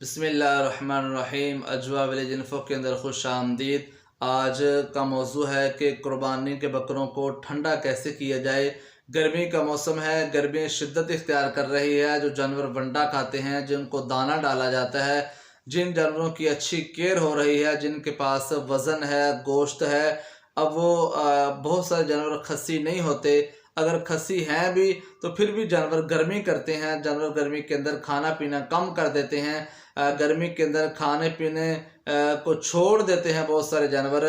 बिस्मिल्लाहिर्रहमानिर्रहीम। अजवा village info के अंदर खुश आमदीद। आज का मौजू है कि कुर्बानी के बकरों को ठंडा कैसे किया जाए। गर्मी का मौसम है, गर्मी शिद्दत इख्तियार कर रही है। जो जानवर वंडा खाते हैं, जिनको दाना डाला जाता है, जिन जानवरों की अच्छी केयर हो रही है, जिनके पास वज़न है, गोश्त है, अब वो बहुत सारे जानवर खस्सी नहीं होते। अगर खस्सी हैं भी तो फिर भी जानवर गर्मी करते हैं। जानवर गर्मी के अंदर खाना पीना कम कर देते हैं। गर्मी के अंदर खाने पीने को छोड़ देते हैं बहुत सारे जानवर।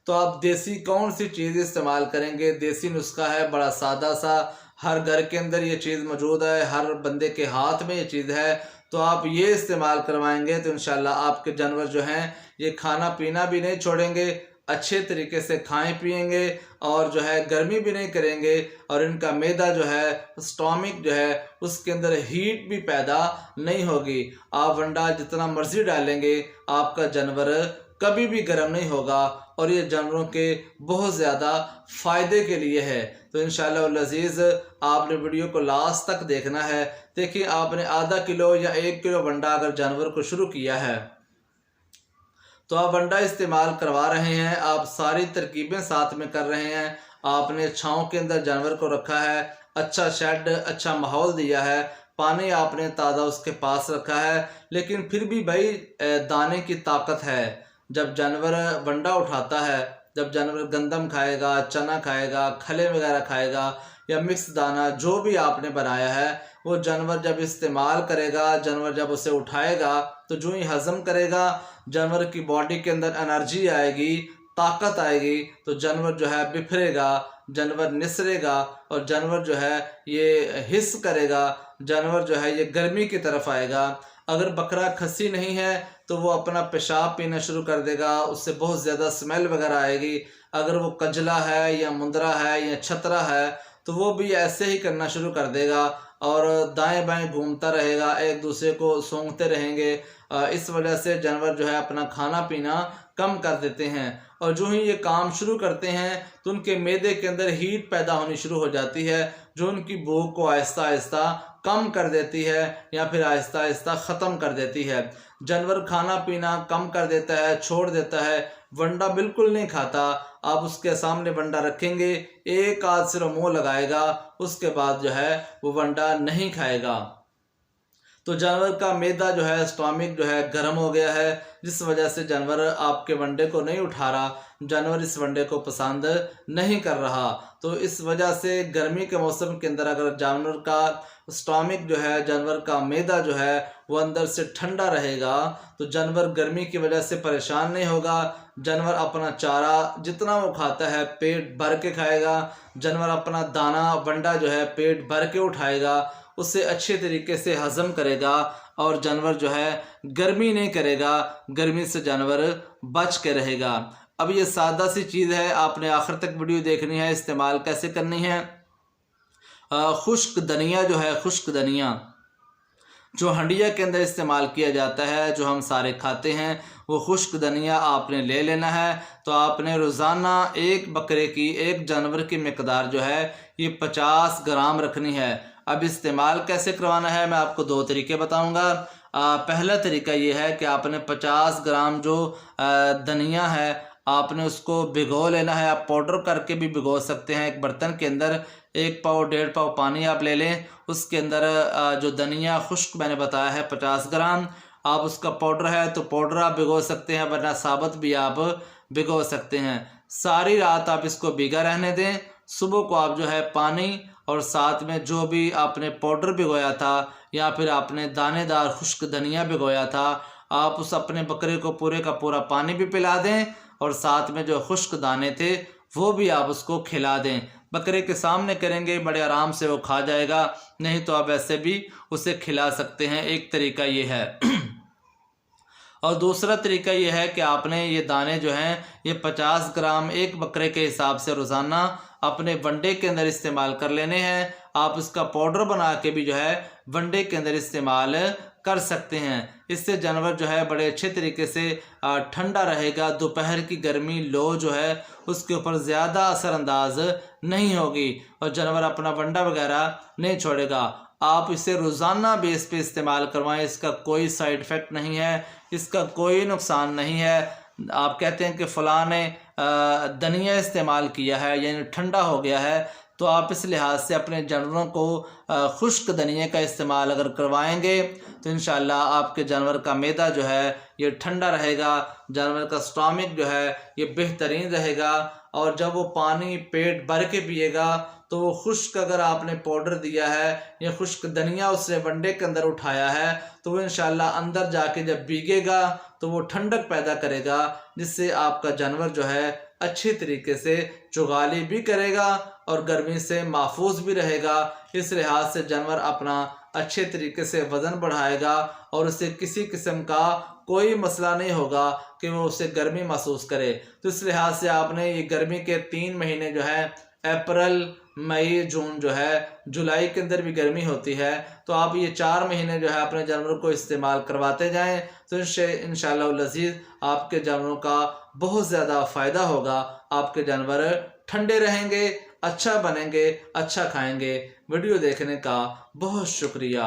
तो आप देसी कौन सी चीज़ इस्तेमाल करेंगे? देसी नुस्खा है, बड़ा सादा सा, हर घर के अंदर ये चीज़ मौजूद है, हर बंदे के हाथ में ये चीज़ है। तो आप ये इस्तेमाल करवाएंगे तो इंशाल्लाह आपके जानवर जो हैं ये खाना पीना भी नहीं छोड़ेंगे, अच्छे तरीके से खाएं पिएंगे और जो है गर्मी भी नहीं करेंगे। और इनका मैदा जो है, स्टॉमिक जो है, उसके अंदर हीट भी पैदा नहीं होगी। आप वंडा जितना मर्जी डालेंगे, आपका जानवर कभी भी गर्म नहीं होगा। और ये जानवरों के बहुत ज़्यादा फ़ायदे के लिए है। तो इंशाअल्लाह अज़ीज़ आपने वीडियो को लास्ट तक देखना है। देखिए, आपने आधा किलो या 1 किलो वंडा अगर जानवर को शुरू किया है तो आप वंडा इस्तेमाल करवा रहे हैं, आप सारी तरकीबें साथ में कर रहे हैं। आपने छाँव के अंदर जानवर को रखा है, अच्छा शेड, अच्छा माहौल दिया है, पानी आपने ताज़ा उसके पास रखा है। लेकिन फिर भी भाई दाने की ताकत है। जब जानवर वंडा उठाता है, जब जानवर गंदम खाएगा, चना खाएगा, खले वगैरह खाएगा या मिक्स दाना जो भी आपने बनाया है, वो जानवर जब इस्तेमाल करेगा, जानवर जब उसे उठाएगा तो जो ही हज़म करेगा, जानवर की बॉडी के अंदर एनर्जी आएगी, ताकत आएगी, तो जानवर जो है बिफरेगा, जानवर निसरेगा और जानवर जो है ये हिस्स करेगा, जानवर जो है ये गर्मी की तरफ आएगा। अगर बकरा खस्सी नहीं है तो वो अपना पेशाब पीना शुरू कर देगा, उससे बहुत ज़्यादा स्मेल वगैरह आएगी। अगर वो कजला है या मुंदरा है या छतरा है तो वो भी ऐसे ही करना शुरू कर देगा और दाएं बाएं घूमता रहेगा, एक दूसरे को सूंघते रहेंगे। इस वजह से जानवर जो है अपना खाना पीना कम कर देते हैं। और जो ही ये काम शुरू करते हैं तो उनके मैदे के अंदर हीट पैदा होनी शुरू हो जाती है, जो उनकी भूख को आहिस्ता आहिस्ता कम कर देती है या फिर आहिस्ता आहिस्ता ख़त्म कर देती है। जानवर खाना पीना कम कर देता है, छोड़ देता है, वंडा बिल्कुल नहीं खाता। आप उसके सामने वंडा रखेंगे, एक आध सिर्फ मुँह लगाएगा, उसके बाद जो है वो वंडा नहीं खाएगा। तो जानवर का मैदा जो है, स्टॉमिक जो है गर्म हो गया है, जिस वजह से जानवर आपके वंडे को नहीं उठा रहा, जानवर इस वंडे को पसंद नहीं कर रहा। तो इस वजह से गर्मी के मौसम के अंदर अगर जानवर का स्टॉमिक जो है, जानवर का मैदा जो है वो अंदर से ठंडा रहेगा तो जानवर गर्मी की वजह से परेशान नहीं होगा। जानवर अपना चारा जितना वो खाता है पेट भर के खाएगा, जानवर अपना दाना वंडा जो है पेट भर के उठाएगा, उससे अच्छे तरीके से हज़म करेगा और जानवर जो है गर्मी नहीं करेगा, गर्मी से जानवर बच के रहेगा। अब ये सादा सी चीज़ है, आपने आखिर तक वीडियो देखनी है, इस्तेमाल कैसे करनी है। खुश्क धनिया जो है, खुश्क धनिया जो हंडिया के अंदर इस्तेमाल किया जाता है, जो हम सारे खाते हैं, वो खुश्क धनिया आपने ले लेना है। तो आपने रोज़ाना एक बकरे की, एक जानवर की मकदार जो है ये 50 ग्राम रखनी है। अब इस्तेमाल कैसे करवाना है मैं आपको 2 तरीके बताऊंगा। पहला तरीका ये है कि आपने 50 ग्राम जो धनिया है आपने उसको भिगो लेना है। आप पाउडर करके भी भिगो सकते हैं। एक बर्तन के अंदर 1 पाव 1.5 पाव पानी आप ले लें, उसके अंदर जो धनिया खुश्क मैंने बताया है 50 ग्राम, आप उसका पाउडर है तो पाउडर आप भिगो सकते हैं, वरना साबुत भी आप भिगो सकते हैं। सारी रात आप इसको भिगा रहने दें। सुबह को आप जो है पानी और साथ में जो भी आपने पाउडर भिगोया था या फिर आपने दानेदार खुश्क धनिया भिगोया था, आप उस अपने बकरे को पूरे का पूरा पानी भी पिला दें और साथ में जो खुश्क दाने थे वो भी आप उसको खिला दें। बकरे के सामने करेंगे, बड़े आराम से वो खा जाएगा, नहीं तो आप ऐसे भी उसे खिला सकते हैं। एक तरीका ये है। और दूसरा तरीका ये है कि आपने ये दाने जो हैं ये 50 ग्राम एक बकरे के हिसाब से रोज़ाना अपने वंडे के अंदर इस्तेमाल कर लेने हैं। आप इसका पाउडर बना के भी जो है वंडे के अंदर इस्तेमाल कर सकते हैं। इससे जानवर जो है बड़े अच्छे तरीके से ठंडा रहेगा। दोपहर की गर्मी लो जो है उसके ऊपर ज़्यादा असरअंदाज नहीं होगी और जानवर अपना वंडा वगैरह नहीं छोड़ेगा। आप इसे रोज़ाना बेस पे इस्तेमाल करवाएं। इसका कोई साइड इफ़ेक्ट नहीं है, इसका कोई नुकसान नहीं है। आप कहते हैं कि फ़लाँ ने धनिया इस्तेमाल किया है यानी ठंडा हो गया है, तो आप इस लिहाज से अपने जानवरों को खुश्क धनिया का इस्तेमाल अगर करवाएंगे तो इंशाअल्लाह आपके जानवर का मैदा जो है ये ठंडा रहेगा, जानवर का स्टॉमिक जो है ये बेहतरीन रहेगा। और जब वो पानी पेट भर के पिएगा तो वो खुश्क अगर आपने पाउडर दिया है या खुश्क धनिया उससे वनडे के अंदर उठाया है तो वो इंशाअल्लाह अंदर जाके जब भीगेगा तो वो ठंडक पैदा करेगा, जिससे आपका जानवर जो है अच्छी तरीके से चुगाली भी करेगा और गर्मी से महफूज भी रहेगा। इस लिहाज से जानवर अपना अच्छे तरीके से वज़न बढ़ाएगा और उसे किसी किस्म का कोई मसला नहीं होगा कि वो उसे गर्मी महसूस करे। तो इस लिहाज से आपने ये गर्मी के 3 महीने जो है अप्रैल, मई, जून जो है, जुलाई के अंदर भी गर्मी होती है, तो आप ये 4 महीने जो है अपने जानवरों को इस्तेमाल करवाते जाएं तो इंशाअल्लाह लज़ीज़ आपके जानवरों का बहुत ज़्यादा फ़ायदा होगा। आपके जानवर ठंडे रहेंगे, अच्छा बनेंगे, अच्छा खाएंगे। वीडियो देखने का बहुत शुक्रिया।